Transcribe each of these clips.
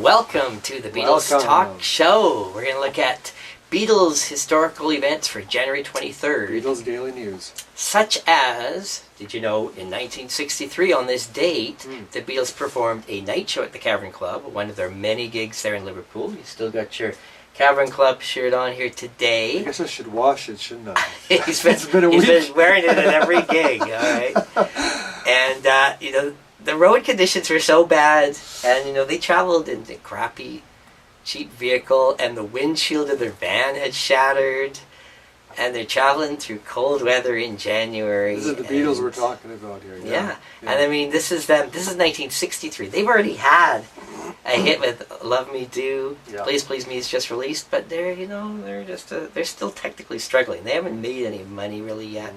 Welcome to the Beatles Talk Show. We're going to look at Beatles historical events for January 23rd. Beatles Daily News. Such as, did you know, in 1963 on this date, the Beatles performed a night show at the Cavern Club, one of their many gigs there in Liverpool. You still got your Cavern Club shirt on here today. I guess I should wash it, shouldn't I? He's been wearing it at every gig, all right? And, the road conditions were so bad, and, they traveled in a crappy, cheap vehicle, and the windshield of their van had shattered, and they're traveling through cold weather in January. This is the Beatles we're talking about here. Yeah. And I mean, this is them. This is 1963. They've already had a hit with "Love Me Do." Yeah. "Please Please Me" is just released, but they're they're still technically struggling. They haven't made any money really yet.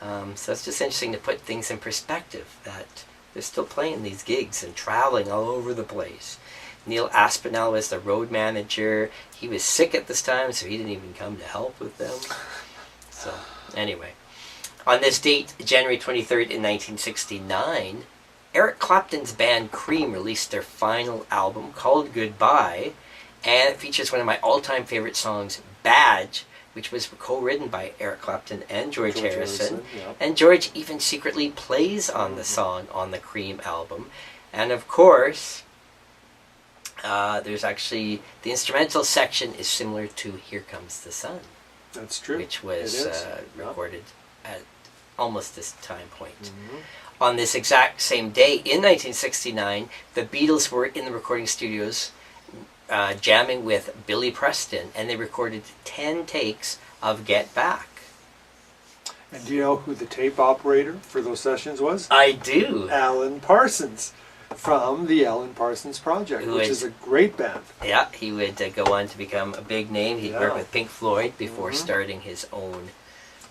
So it's just interesting to put things in perspective that they're still playing these gigs and traveling all over the place. Neil Aspinall was the road manager. He was sick at this time, so he didn't even come to help with them. So, anyway. On this date, January 23rd in 1969, Eric Clapton's band Cream released their final album called Goodbye, and it features one of my all-time favorite songs, Badge, which was co-written by Eric Clapton and George Harrison. Yeah. And George even secretly plays on the song on the Cream album. And of course, there's actually, the instrumental section is similar to Here Comes the Sun. That's true. Which was recorded at almost this time point. On this exact same day, in 1969, the Beatles were in the recording studios jamming with Billy Preston, and they recorded 10 takes of Get Back. And do you know who the tape operator for those sessions was? I do. Alan Parsons, from the Alan Parsons Project, which is a great band. Yeah, he would go on to become a big name. He'd work with Pink Floyd before starting his own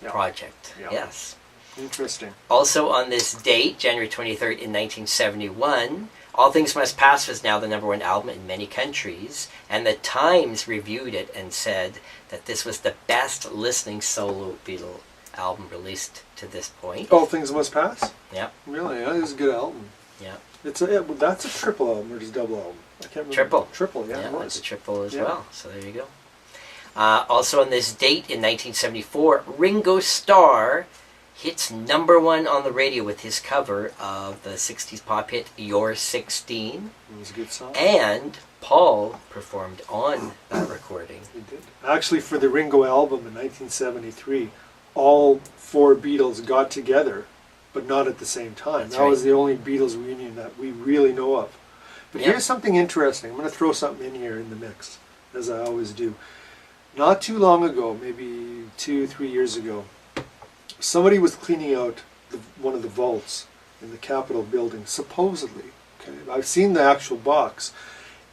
project. Yeah. Yes. Interesting. Also on this date, January 23rd in 1971, All Things Must Pass was now the #1 album in many countries, and the Times reviewed it and said that this was the best listening solo Beatle album released to this point. All Things Must Pass? Yeah. Really? Yeah, it was a good album. Yeah. That's a triple album or just double album? I can't remember. Triple. Triple, yeah, it was. It's a triple as well, so there you go. Also on this date in 1974, Ringo Starr hits #1 on the radio with his cover of the 60s pop hit You're 16. It was a good song. And Paul performed on that recording. He did. Actually, for the Ringo album in 1973, all 4 Beatles got together, but not at the same time. That was the only Beatles reunion that we really know of. But here's something interesting. I'm going to throw something in here in the mix, as I always do. Not too long ago, maybe 2-3 years ago, somebody was cleaning out one of the vaults in the Capitol building, supposedly. Okay, I've seen the actual box,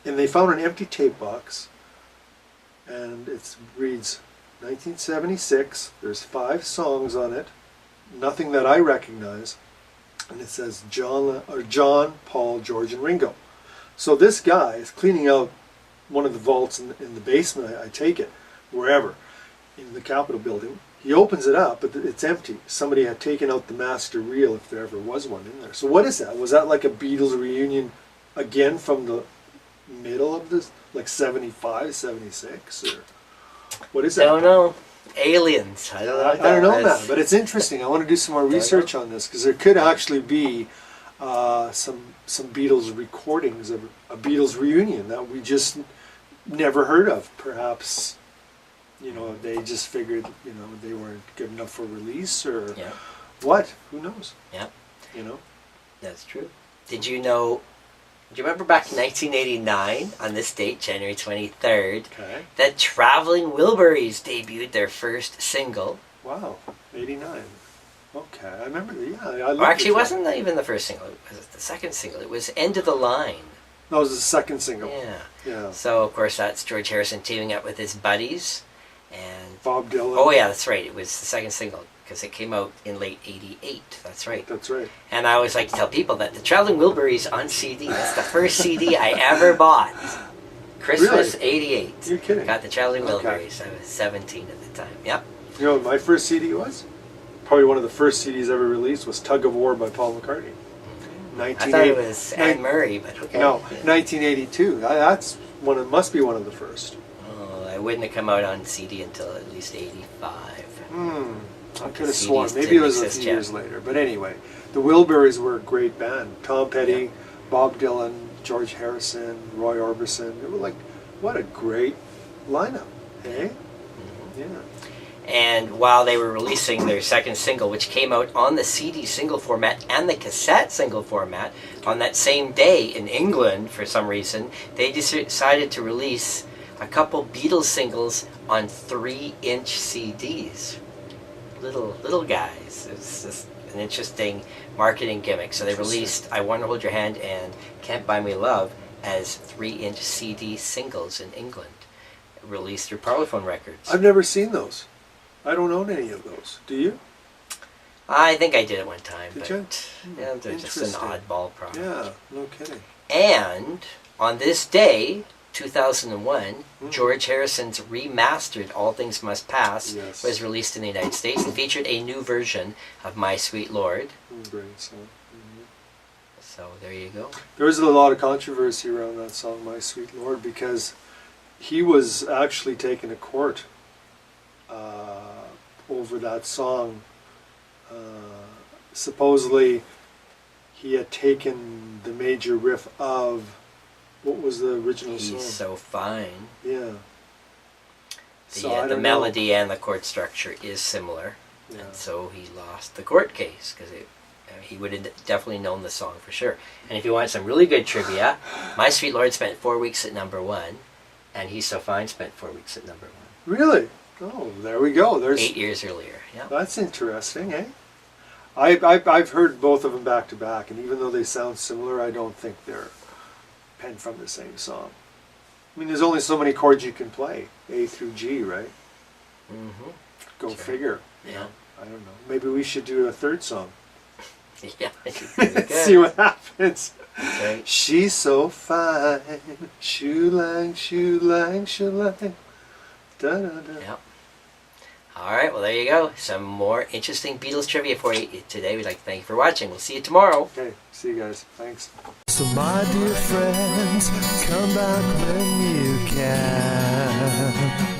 and they found an empty tape box, and it reads 1976. There's 5 songs on it, nothing that I recognize, and it says John, Paul, George, and Ringo. So this guy is cleaning out one of the vaults in the basement, I take it, wherever, in the Capitol building. He opens it up, but it's empty. Somebody had taken out the master reel, if there ever was one in there. So what is that? Was that like a Beatles reunion again from the middle of this, like 75, 76, or what is that? I don't know. Aliens. I don't know. I don't know, man. But it's interesting. I want to do some more research on this, because there could actually be some Beatles recordings of a Beatles reunion that we just never heard of. Perhaps, they just figured, they weren't good enough for release, or what? Who knows? Yeah. That's true. Do you remember back in 1989, on this date, January 23rd, that Traveling Wilburys debuted their first single? Wow, 89. Okay, I remember. Actually, it wasn't even the first single. It was the second single. It was End of the Line. That was the second single. Yeah. So, of course, that's George Harrison teaming up with his buddies. And Bob Dylan. Oh, yeah, that's right. It was the second single, because it came out in late 88. That's right. That's right. And I always like to tell people that the Traveling Wilburys on CD, that's the first CD I ever bought. Christmas, really? 88. You're kidding. Got the Traveling Wilburys. I was 17 at the time. Yep. You know what my first CD was? Probably one of the first CDs ever released was Tug of War by Paul McCartney. I thought it was Anne Murray, but okay. No, 1982. That's must be one of the first. Oh, it wouldn't have come out on CD until at least 85. I could have sworn. Maybe it was a few years later. But anyway, the Wilburys were a great band. Tom Petty, Bob Dylan, George Harrison, Roy Orbison. They were like, what a great lineup, eh? Yeah. And while they were releasing their second single, which came out on the CD single format and the cassette single format, on that same day in England, for some reason, they decided to release a couple Beatles singles on 3-inch CDs. Little guys. It's just an interesting marketing gimmick. So they released I Want to Hold Your Hand and Can't Buy Me Love as 3-inch CD singles in England, released through Parlophone Records. I've never seen those. I don't own any of those. Do you? I think I did it one time. Did you? Yeah, they're just an oddball product. Yeah, no kidding. And on this day, 2001, George Harrison's remastered All Things Must Pass was released in the United States and featured a new version of My Sweet Lord. Great song. So there you go. There was a lot of controversy around that song, My Sweet Lord, because he was actually taken to court over that song. Supposedly, he had taken the major riff of, what was the original song? He's So Fine. Yeah. The melody and the chord structure is similar, and so he lost the court case because he would have definitely known the song for sure. And if you want some really good trivia, My Sweet Lord spent 4 weeks at #1, and He's So Fine spent 4 weeks at #1. Really? Oh, there we go. There's 8 years earlier. Yeah. That's interesting, eh? I've heard both of them back to back, and even though they sound similar, I don't think they're penned from the same song. I mean, there's only so many chords you can play, A through G, right? Go figure. Yeah. I don't know. Maybe we should do a third song. Yeah. See what happens. That's right. She's so fine, shoe-lang, shoe-lang, shoe-lang. Da-da-da. Yep. All right, well, there you go. Some more interesting Beatles trivia for you today. We'd like to thank you for watching. We'll see you tomorrow. Okay, see you guys. Thanks. So my dear friends, come back when you can.